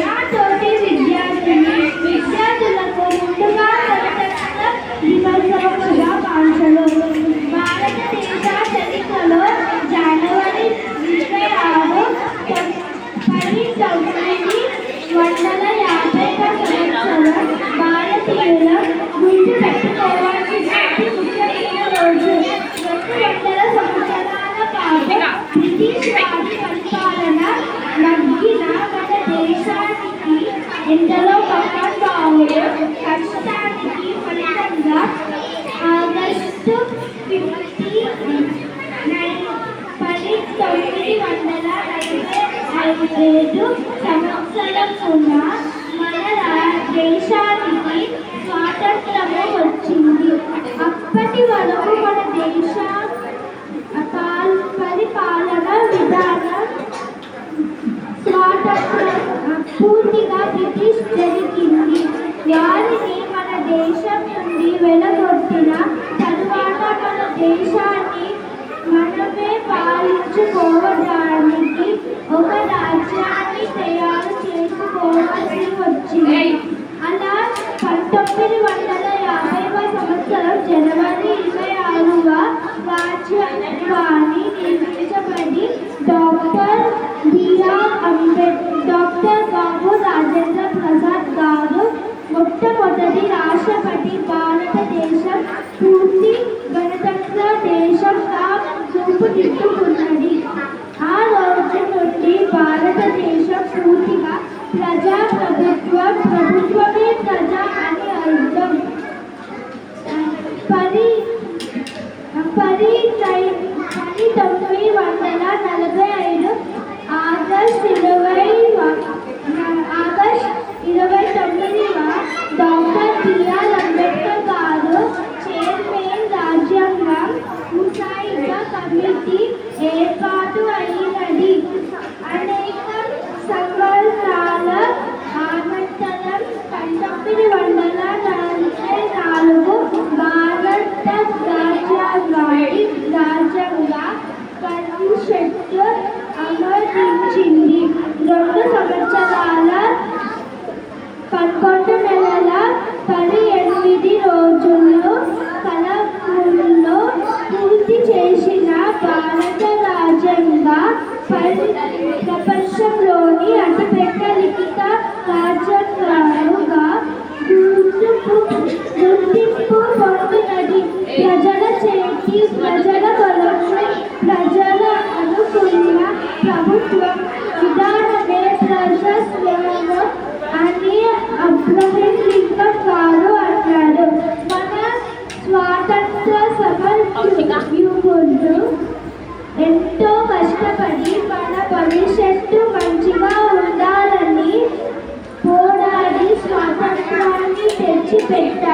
నాతోటి విద్యార్థులకు ముందుగా గణతంత్ర దినోత్సవ శుభాకాంక్షలు. భారతదేశ చరిత్రలో జనవరి 26, 1950 భారతీయుల గుర్తు పెట్టుకోవాల్సిన అతి ముఖ్యమైన రోజు. 200 సంవత్సరాల పాటు బ్రిటిష్ వారి పరిపాలన నగ్గిన మన దేశానికి ఎందరో మహానుభావులు కష్టానికి ఫలితంగా ఆగస్టు 1945 సంవత్సరమున మన దేశానికి స్వాతంత్రము వచ్చింది. అప్పటి వరకు మన దేశ పరిపాలన విధానం పూర్తిగా బ్రిటిష్ జరిగింది. వారిని మన దేశం నుండి వెలగొట్టిన తరువాత మన దేశాన్ని మనమే పాలించుకోవడానికి ఒక రాజ్యాన్ని తయారు చేసుకోవాల్సి వచ్చింది. అలా 1950వ సంవత్సరం జనవరి 26వ రాజ్యాంగాన్ని నిర్మించబడి డాక్టర్ బాబు రాజేంద్ర ప్రసాద్ గారు మొట్టమొదటి రాష్ట్రపతి భారతదేశం పూర్తి గణతంత్ర దేశంగా రూపుదిద్దుకున్నది. ఆ రోజు నుండి భారతదేశం పూర్తిగా ప్రజాప్రభుత్వం, ప్రభుత్వమే ప్రజా అని అర్థం. 1945 ఆగస్టు 29వ డాక్టర్ బిఆర్ అంబేద్కర్ గారు చైర్మన్ రాజ్యాంగం ముసాయిదా కమిటీ ఏర్పాటు అయినది. అనేక సంవత్సరాల అనంతరం 1944 భారత రాజ్యాంగ పరిషత్తు ఆమోదించింది. 2 సంవత్సరాల 11 నెలల 18 రోజుల్లో కలపూర్లో పూర్తి చేసిన భారత రాజ్యాంగ ప్రపంచంలోని అతిపెద్ద లిఖిత రాజ్యాంగంగా గుర్తింపు పొందినది. ప్రజల చేతి, ప్రజల కొరకు, ప్రజల అనుకున్న ప్రభుత్వ విధానమే ప్రజాస్వామ్యం అని అబ్రహం లింకన్ గారు అన్నారు. మన స్వాతంత్ర సమరయోధులు ఎంతో కష్టపడి మన భవిష్యత్తు మంచిగా ఉండాలని పోరాడి స్వాతంత్రాన్ని తెచ్చిపెట్టారు.